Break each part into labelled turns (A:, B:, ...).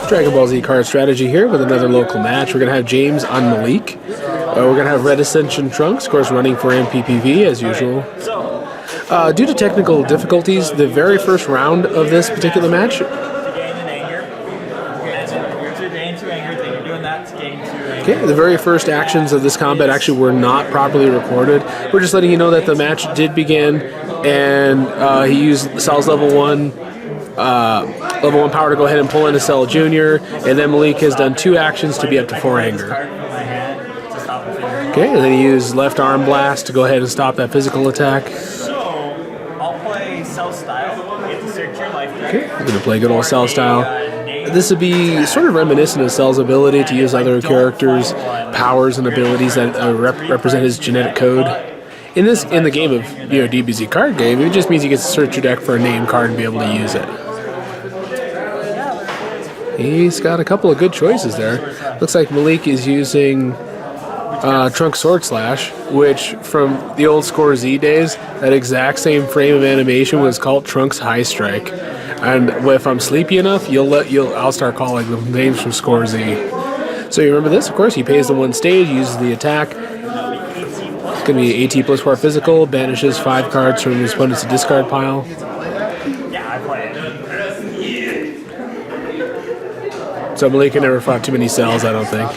A: Dragon Ball Z card strategy here with another local match. We're going to have James on Malik. We're going to have Red Ascension Trunks, of course, running for MPPV as usual. Due to technical difficulties, the very first round of this particular match. Okay, the very first actions of this combat actually were not properly recorded. We're just letting you know that the match did begin, and he used Sal's level 1 power to go ahead and pull into Cell Jr., and then Malik has done 2 actions to be up to 4 anger. Okay, and then he used left arm blast to go ahead and stop that physical attack.
B: I'll play Cell style. You have to search your life deck.
A: Okay, I'm going to play good old Cell style. This would be sort of reminiscent of Cell's ability to use other characters' powers and abilities that represent his genetic code. In the game of DBZ card game, it just means you get to search your deck for a name card and be able to use it. He's got a couple of good choices there. Looks like Malik is using Trunks Sword Slash, which from the old Score Z days, that exact same frame of animation was called Trunks High Strike. And if I'm sleepy enough, I'll start calling them names from Score Z. So you remember this? Of course, he pays the 1 stage, uses the attack. It's going to be AT plus 4 physical, banishes 5 cards from his opponent's discard pile. So Malik never fought too many cells, I don't think.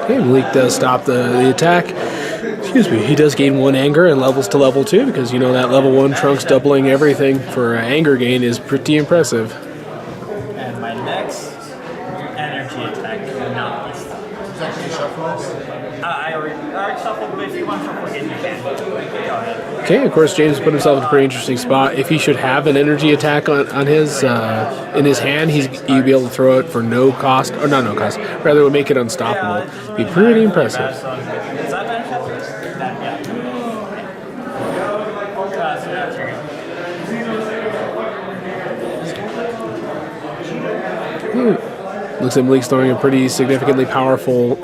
A: Okay, Malik does stop the attack. Excuse me, he does gain 1 anger and levels to level 2 because you know that level 1 Trunks doubling everything for anger gain is pretty impressive.
B: And my next energy attack cannot be stopped. I already shuffled, but if you want to shuffle again, you can. Go ahead.
A: Okay, of course, James put himself in a pretty interesting spot. If he should have an energy attack on his in his hand, you'd be able to throw it for no cost, or not no cost, rather it would make it unstoppable. It'd be pretty impressive. Looks like Malik's throwing a pretty significantly powerful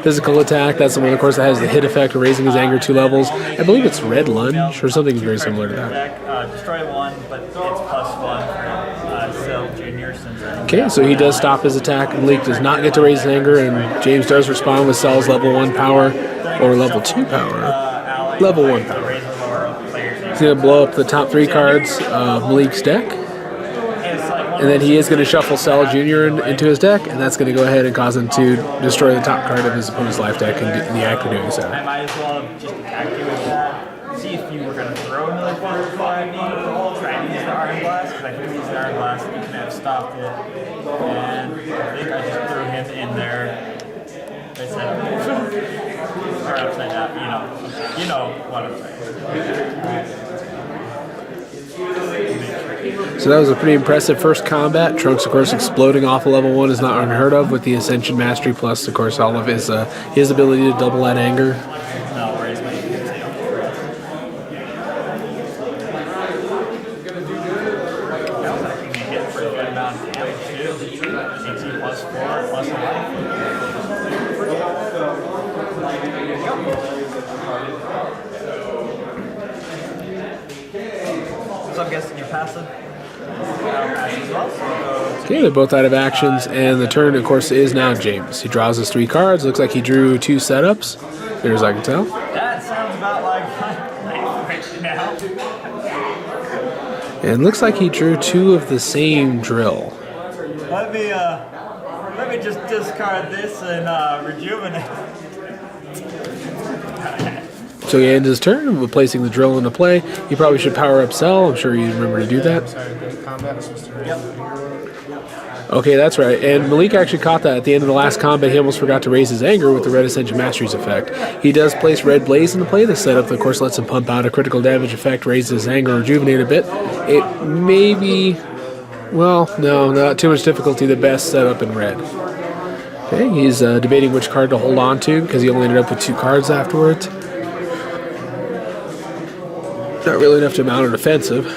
A: physical attack. That's the one, of course, that has the hit effect of raising his anger 2 levels. I believe it's Red Lunge or something very similar to that.
B: Destroy 1, but it's +1 for Cell Jr.
A: Okay, so he does stop his attack. Malik does not get to raise his anger, and James does respond with Cell's level 1 power or level 2 power. Level 1 power. He's going to blow up the top 3 cards of Malik's deck. And then he is going to shuffle Cell Jr. into his deck, and that's going to go ahead and cause him to destroy the top card of his opponent's life deck in the act of doing so.
B: I might as well have just attacked you with that. See if you were going to throw another butterfly at me. Try to use the Iron Blast, because I could use the Iron Blast. You can have stopped it. And I think I just threw him in there. I said, or upside down, you know what I'm saying.
A: So that was a pretty impressive first combat. Trunks, of course, exploding off of level 1 is not unheard of with the Ascension Mastery, plus, of course, all of his ability to double that anger.
B: No worries, mate. That was actually going to hit for a good amount of damage, too. AT plus 4, plus 1. So I'm guessing you're passive?
A: Okay, they're both out of actions, and the turn, of course, is now James. He draws his 3 cards. Looks like he drew 2 setups, near as I can tell.
B: That sounds about like my right now.
A: And looks like he drew 2 of the same drill.
B: Let me just discard this and rejuvenate.
A: So he ends his turn with placing the drill into play. He probably should power up Cell. I'm sure you remember to do that. Okay, that's right. And Malik actually caught that at the end of the last combat. He almost forgot to raise his anger with the Red Ascension Masteries effect. He does place Red Blaze into play. The setup, of course, lets him pump out a critical damage effect, raises his anger, rejuvenate a bit. It may be, well, no, not too much difficulty, the best setup in red. Okay, he's debating which card to hold on to because he only ended up with 2 cards afterwards. Not really enough to mount an offensive.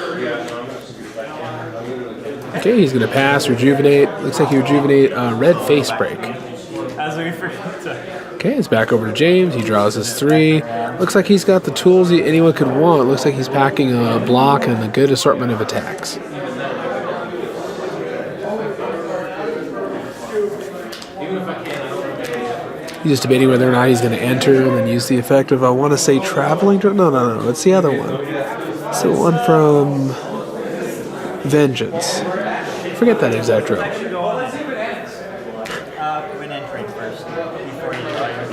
A: Okay, he's going to pass, rejuvenate. Looks like he rejuvenate Red Face Break.
B: As we forget to
A: Okay, it's back over to James. He draws his 3. Looks like he's got the tools anyone could want. Looks like he's packing a block and a good assortment of attacks. He's just debating whether or not he's going to enter and then use the effect of, I want to say, traveling. No. It's the other one. It's the one from Vengeance. Forget that exact row.
B: When entering first, before you draw your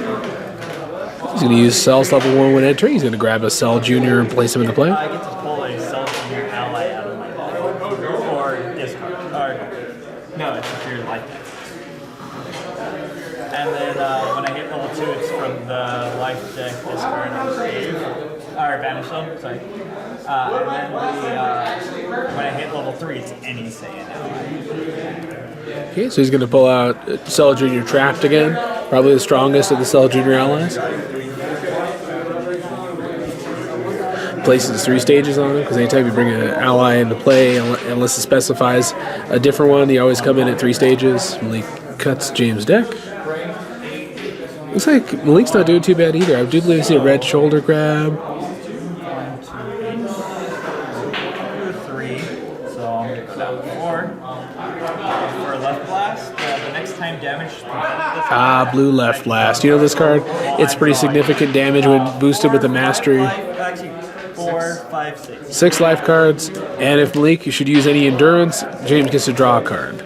A: He's going to use Cell's level 1 when entering. He's going to grab a Cell Junior and place him into play.
B: I get to pull a Cell Junior ally out of my deck. Or discard. Or, no, it's if you're like that. And then when I hit level 2, it's from the life deck, discard, or banish them, sorry. And then when I hit level 3, it's any Saiyan ally.
A: Okay, so he's going to pull out Cell Junior Trapped again. Probably the strongest of the Cell Junior allies. Places 3 stages on him, because anytime you bring an ally into play, unless it specifies a different one, they always come in at 3 stages. Malik cuts James' deck. Looks like Malik's not doing too bad either. I do believe I see a red shoulder grab.
B: 1, 2, 3. So I'm going to go down 4. For a left blast, the next time damage.
A: Blue left blast. You know this card? It's pretty significant damage when boosted with the mastery.
B: Actually, 4, 5, 6.
A: 6 life cards, and if Malik, you should use any endurance, James gets to draw a card.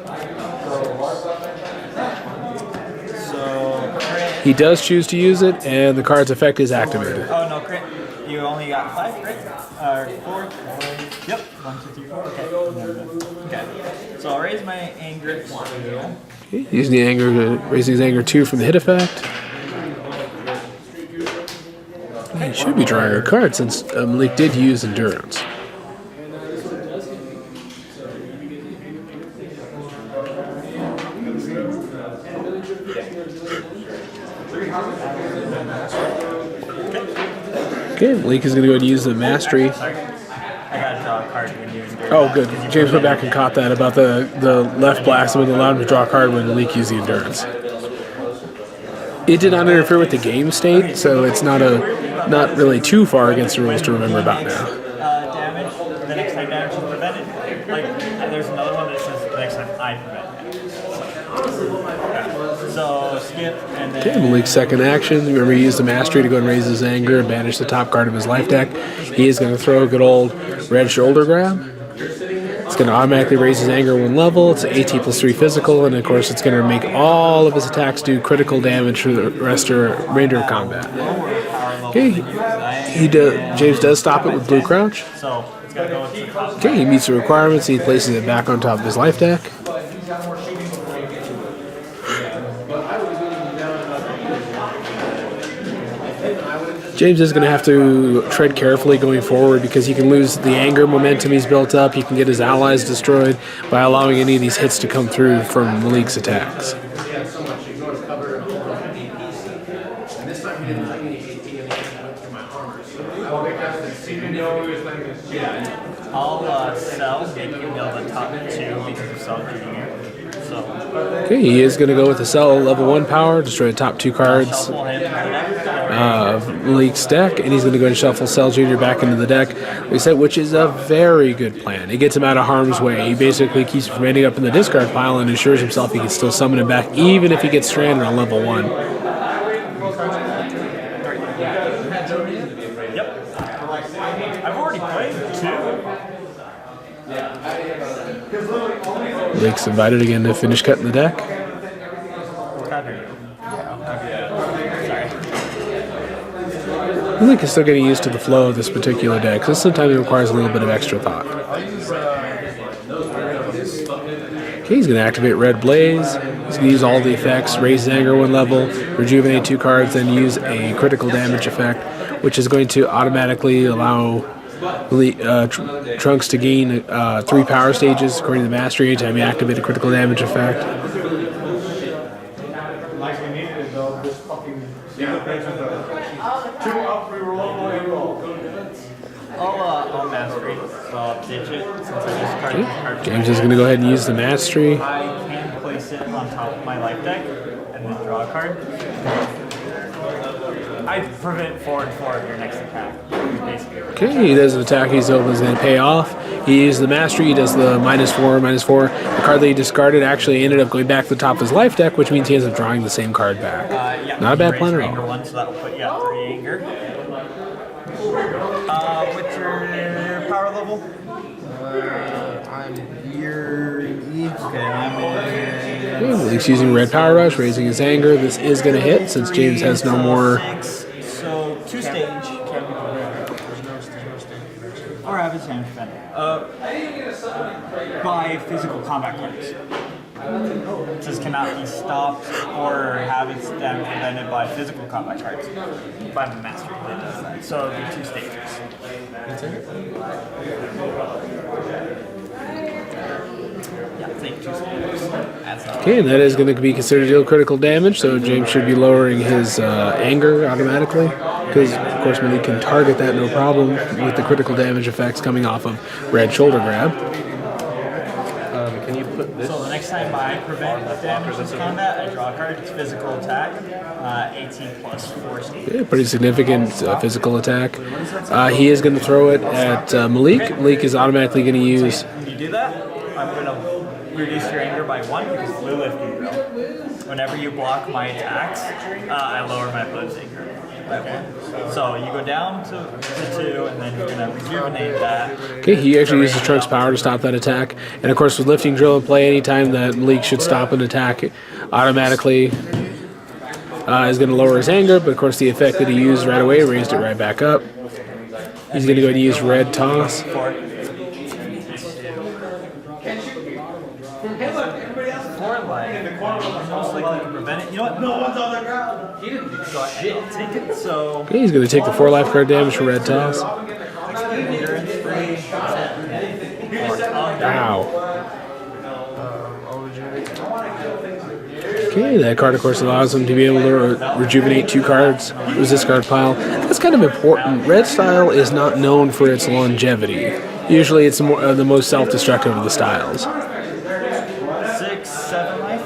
A: He does choose to use it, and the card's effect is activated.
B: Oh, no, crit. You only got 5, right? Or 4? Yep. 1, 2, 3, 4. Okay. So I'll raise my anger 2.
A: Okay. Using the anger to raise his anger 2 from the hit effect. He should be drawing a card since Malik did use endurance. Okay, Malik is going to go ahead and use the mastery.
B: I got to draw a card when you endure.
A: Oh, good. James went back and caught that about the left blast and would allow him to draw a card when Malik used the endurance. It did not interfere with the game state, so it's not really too far against the rules to remember about now.
B: Damage. The next time damage is prevented. Like, there's another one that says the next time I prevent damage. So skip and then.
A: Okay, Malik's second action. Remember, he used the mastery to go and raise his anger and banish the top card of his life deck. He is going to throw a good old red shoulder grab. It's going to automatically raise his anger 1 level. It's AT plus 3 physical, and of course, it's going to make all of his attacks do critical damage for the remainder of combat. Okay, James does stop it with blue crouch.
B: So it's going to go into the top.
A: Okay, he meets the requirements. He places it back on top of his life deck. James is going to have to tread carefully going forward because he can lose the anger momentum he's built up. He can get his allies destroyed by allowing any of these hits to come through from Malik's attacks.
B: I'll sell, make you mill the top 2 because of Cell Junior. So.
A: Okay, he is going to go with the Cell level 1 power, destroy the top 2 cards of Malik's deck, and he's going to go and shuffle Cell Junior back into the deck, which is a very good plan. It gets him out of harm's way. He basically keeps him from ending up in the discard pile and ensures himself he can still summon him back, even if he gets stranded on level 1.
B: Yep. I've already played 2.
A: Malik's invited again to finish cutting the deck. Malik is still getting used to the flow of this particular deck, because sometimes it requires a little bit of extra thought. Okay, he's going to activate Red Blaze. He's going to use all the effects, raise his anger 1 level, rejuvenate 2 cards, then use a critical damage effect, which is going to automatically allow Trunks to gain 3 power stages according to the mastery anytime you activate a critical damage effect.
B: I'll mastery, so I'll ditch it since I just started.
A: James is going to go ahead and use the mastery.
B: I can place it on top of my life deck and then draw a card. I prevent 4 and 4 of your next attack. Basically.
A: Okay, he does an attack he's hoping is going to pay off. He uses the mastery, he does the -4, -4. The card that he discarded actually ended up going back to the top of his life deck, which means he ends up drawing the same card back.
B: Yeah,
A: Not a bad plan at
B: anger
A: all.
B: 1, so that'll put you at 3 anger. What's your power level?
C: I'm year E.
B: Okay, I'm in.
A: Okay, he's using Red Power Rush, raising his anger. This is going to hit since James has no more.
B: 6, so 2 stage. Or have his hand defended. By physical combat cards. It says cannot be stopped or have its damage prevented by physical combat cards. By the master that does that. So it'll be 2 stages. Yeah, take 2 stages. That's not
A: Okay, and that is going to be considered deal critical damage, so James should be lowering his anger automatically. Because, of course, Malik can target that no problem with the critical damage effects coming off of Red Shoulder Grab.
C: Can you put this?
B: So the next time I prevent damage in combat, I draw a card. It's physical attack, 18 plus 4 stages.
A: Yeah, pretty significant physical attack. He is going to throw it at Malik. Malik is automatically going to use.
B: When you do that, I'm going to reduce your anger by 1 because blue lifting drill. Whenever you block my attacks, I lower my opponent's anger. Okay. So you go down to 2, and then you're going to rejuvenate that.
A: Okay, he actually uses Trunk's power to stop that attack. And of course, with lifting drill in play, anytime that Malik should stop an attack, automatically is going to lower his anger. But of course, the effect that he used right away raised it right back up. He's going to go and use Red Toss.
B: 4. 4 life. Most likely to prevent it. You know what? No one's on the ground. He didn't. So I'll take it. So.
A: Okay, he's going to take the 4 life card damage for Red Toss. Ow. Okay, that card, of course, allows him to be able to rejuvenate 2 cards. It was this card pile. That's kind of important. Red style is not known for its longevity. Usually, it's the most self-destructive of the styles.
B: 6, 7 life.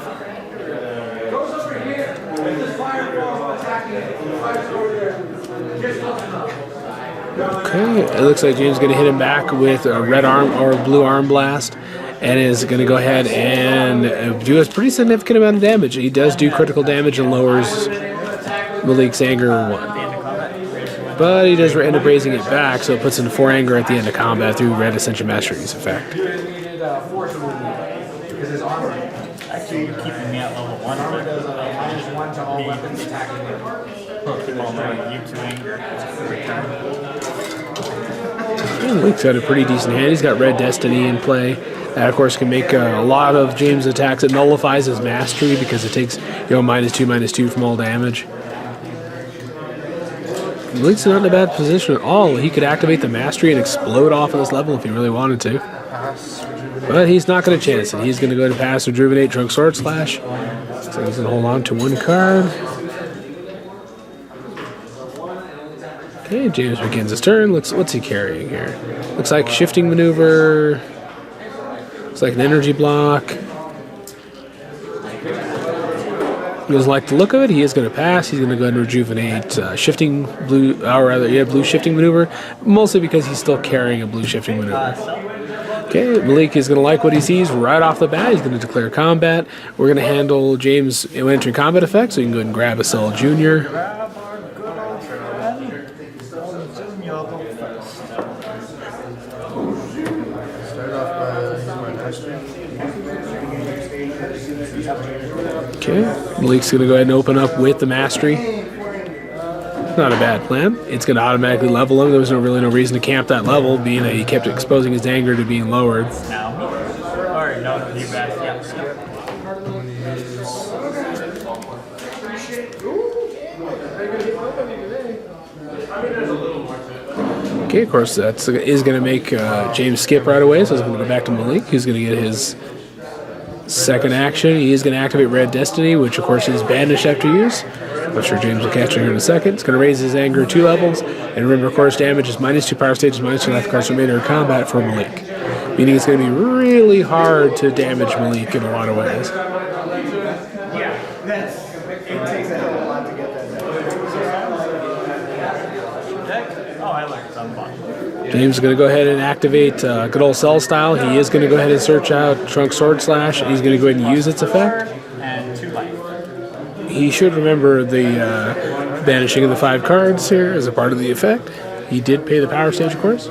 A: Okay, it looks like James is going to hit him back with a red arm or blue arm blast, and is going to go ahead and do a pretty significant amount of damage. He does do critical damage and lowers Malik's anger 1. But he does end up raising it back, so it puts in 4 anger at the end of combat through Red Ascension Mastery's effect.
B: Actually, you're keeping me at level 1. You 2 anger.
A: Malik's got a pretty decent hand. He's got Red Destiny in play. That, of course, can make a lot of James' attacks. It nullifies his mastery because it takes -2/-2 from all damage. Malik's not in a bad position at all. He could activate the mastery and explode off of this level if he really wanted to. But he's not going to chance it. He's going to go to pass, rejuvenate, Trunk Sword Slash. So he's going to hold on to 1 card. Okay, James begins his turn. What's he carrying here? Looks like shifting maneuver. Looks like an energy block. He doesn't like the look of it. He is going to pass. He's going to go ahead and rejuvenate blue shifting maneuver, mostly because he's still carrying a blue shifting maneuver. Okay, Malik is going to like what he sees right off the bat. He's going to declare combat. We're going to handle James entering combat effect, so you can go ahead and grab a Cell Jr. Okay, Malik's going to go ahead and open up with the Mastery. Not a bad plan. It's going to automatically level him. There was really no reason to camp that level, being that he kept exposing his anger to being lowered. Okay, of course, that is going to make James skip right away, so he's going to go back to Malik, who's going to get his second action. He is going to activate Red Destiny, which, of course, is banished after use. I'm sure James will catch it here in a second. It's going to raise his anger 2 levels, and remember, of course, damage is -2 power stages, -2 life cards remainder of combat for Malik, meaning it's going to be really hard to damage Malik in a lot of ways.
C: Yeah, it takes a hell of a lot to get that done.
B: effect? Oh, I learned it's on the bottom.
A: James is going to go ahead and activate good old Cell Style. He is going to go ahead and search out Trunk Sword Slash. He's going to go ahead and use its effect.
B: And 2 life.
A: He should remember the banishing of the 5 cards here as a part of the effect. He did pay the power stage, of course.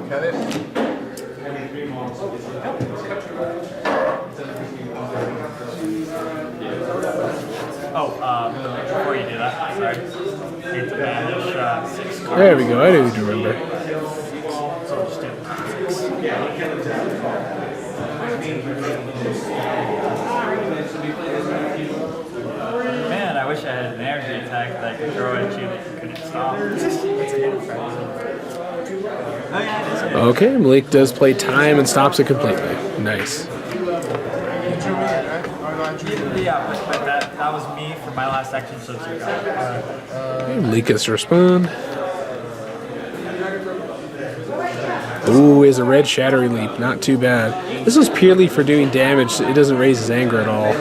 C: Cut it.
B: Before you do that, sorry. Hate to banish 6 cards.
A: There we go. I need to remember.
B: So just do 6. Man, I wish I had an energy attack that I could throw at you that you couldn't stop. Oh yeah, it is.
A: Okay, Malik does play time and stops it completely. Nice.
B: Yeah, but that was me for my last action, so it's your guy.
A: Okay, Malik gets to respond. Ooh, is a red Shattering Leap. Not too bad. This was purely for doing damage. It doesn't raise his anger at all.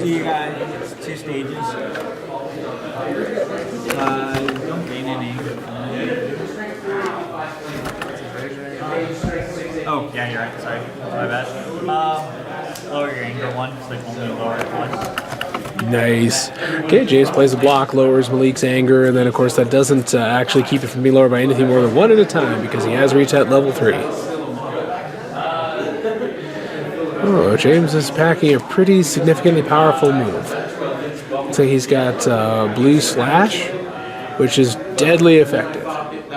B: You got 2 stages. Don't gain any. Oh, yeah, you're right. Sorry. My bad. Lower your anger 1, so like only lower it 1.
A: Nice. Okay, James plays a block, lowers Malik's anger, and then, of course, that doesn't actually keep it from being lowered by anything more than 1 at a time because he has reached that level 3. Oh, James is packing a pretty significantly powerful move. Looks like he's got Blue Slash, which is deadly effective.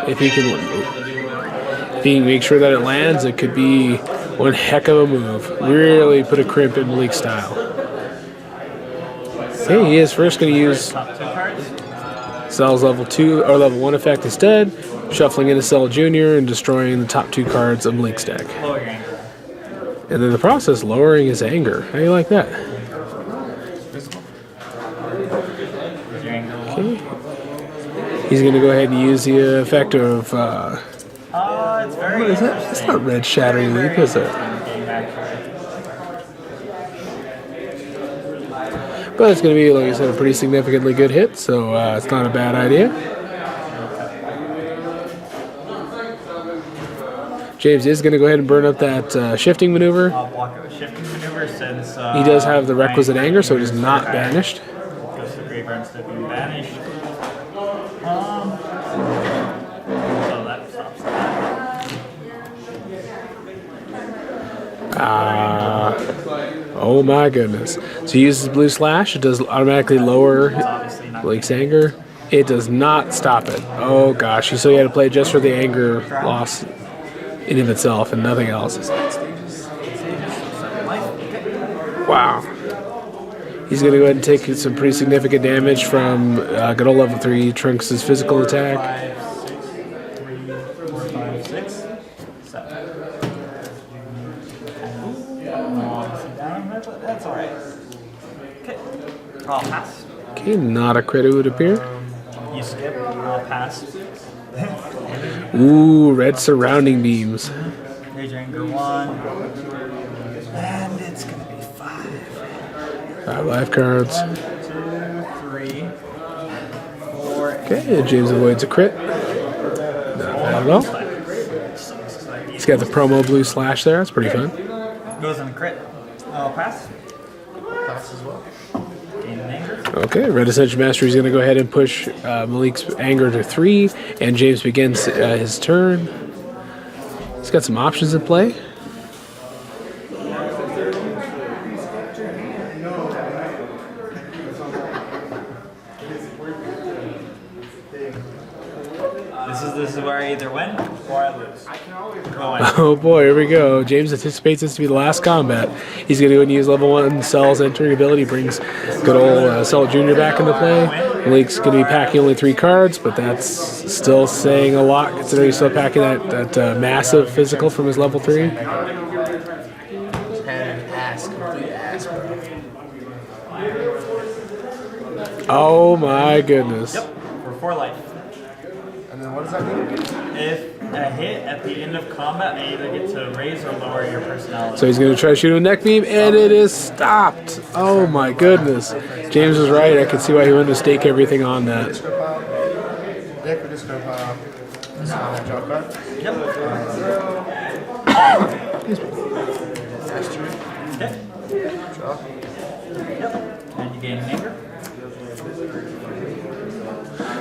A: If he can make sure that it lands, it could be one heck of a move. Really put a crimp in Malik's style. Okay, he is first going to use Cell's level 2 or level 1 effect instead, shuffling into Cell Jr. and destroying the top 2 cards of Malik's deck.
B: Lower your anger.
A: And in the process, lowering his anger. How do you like that? Okay. He's going to go ahead and use the effect of.
B: It's very
A: What is that? It's not red Shattering Leap, is it? But it's going to be, like I said, a pretty significantly good hit, so it's not a bad idea. James is going to go ahead and burn up that shifting maneuver.
B: I'll block it with shifting maneuver since
A: He does have the requisite anger, so it is not banished.
B: Goes to the graveyard instead of being banished. So that stops that.
A: Oh my goodness. So he uses Blue Slash. It does automatically lower
B: Obviously not.
A: Blake's anger. It does not stop it. Oh gosh. So you had to play just for the anger loss in of itself and nothing else. Wow. He's going to go ahead and take some pretty significant damage from good old level 3 Trunks' physical attack.
B: 5, 6, 3, 4, 5, 6, 7. That's alright. Okay. I'll pass.
A: Okay, not a crit, it would appear.
B: You skip. I'll pass.
A: Ooh, red surrounding beams.
B: Raise your anger 1. And it's going to be 5.
A: 5 life cards.
B: 1, 2, 3, 4.
A: Okay, James avoids a crit. Not bad at all. He's got the promo Blue Slash there. That's pretty fun.
B: Goes on the crit. I'll pass.
C: Pass as well.
B: Gain an anger.
A: Okay, Red Ascension Master is going to go ahead and push Malik's anger to 3, and James begins his turn. He's got some options in play.
B: This is where I either win or I lose. Go in.
A: Oh boy, here we go. James anticipates this to be the last combat. He's going to go and use level 1 Cell's entering ability, brings good old Cell Jr. back into play. Malik's going to be packing only 3 cards, but that's still saying a lot considering he's still packing that massive physical from his level 3.
C: And ass, complete ass, bro.
A: Oh my goodness.
B: Yep. For 4 life.
C: And then what does that mean?
B: If a hit at the end of combat, I either get to raise or lower your personality.
A: So he's going to try to shoot a neck beam, and it is stopped. Oh my goodness. James was right. I could see why he wanted to stake everything on that.
C: Discard pile. Deck or discard pile. Draw card.
B: Yep.
C: Next turn.
B: Okay.
C: Draw.
B: Yep. And you gain an anger.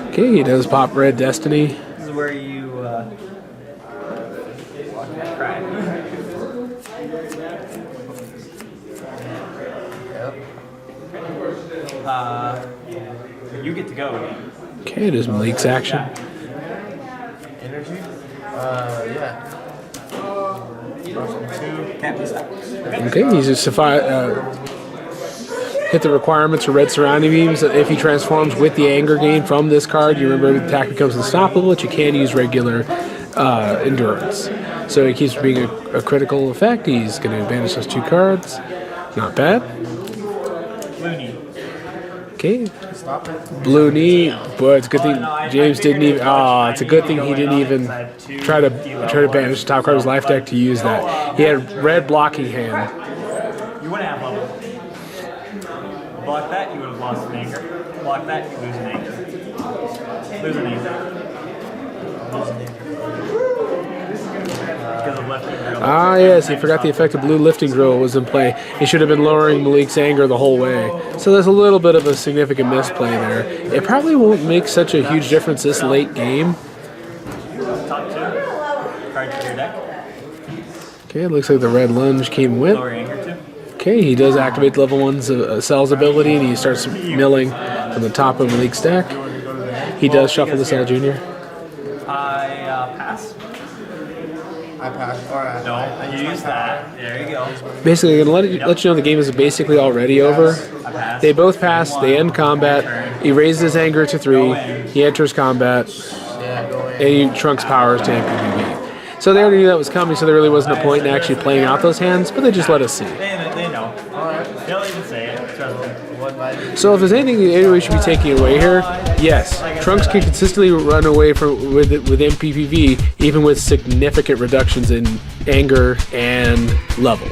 A: Okay, he does pop Red Destiny.
B: This is where you cry.
C: Yep.
B: You get to go again.
A: Okay, it is Malik's action.
C: Energy. Yeah. Draw some 2.
B: Can't be stopped.
A: Okay, he's just hit the requirements for red surrounding beams. If he transforms with the anger gain from this card, you remember the attack becomes unstoppable, but you can use regular endurance. So he keeps being a critical effect. He's going to banish those 2 cards. Not bad.
B: Looney.
A: Okay,
C: Stop it.
A: blue knee, but it's a good thing James didn't even. Oh, it's a good thing he didn't even try to banish the top card of his life deck to use that. He had red blocking hand.
B: You wouldn't have level. Block that, you would have lost an anger. Block that, you lose an anger. Lose an anger. Because of left and
A: Ah, yes, he forgot the effect of blue lifting drill was in play. He should have been lowering Malik's anger the whole way. So there's a little bit of a significant misplay there. It probably won't make such a huge difference this late game.
B: Top 2. Card to your deck.
A: Okay, it looks like the red lunge came with.
B: Lower your anger 2.
A: Okay, he does activate level 1's Cell's ability, and he starts milling from the top of Malik's deck. He does shuffle the Cell Jr.
B: I pass.
C: I pass. Alright.
B: No, you use that. There you go.
A: Basically, I'm going to let you know the game is basically already over.
B: I pass.
A: They both pass, they end combat. He raises his anger to 3, he enters combat,
C: Yeah, go in.
A: and he trunks powers to MPPV. So they already knew that was coming, so there really wasn't a point in actually playing out those hands, but they just let us see.
B: They know.
C: Alright.
B: They'll even say it. Trust me.
C: One light.
A: So if there's anything we should be taking away here, yes, Trunks can consistently run away with MPPV, even with significant reductions in anger and level.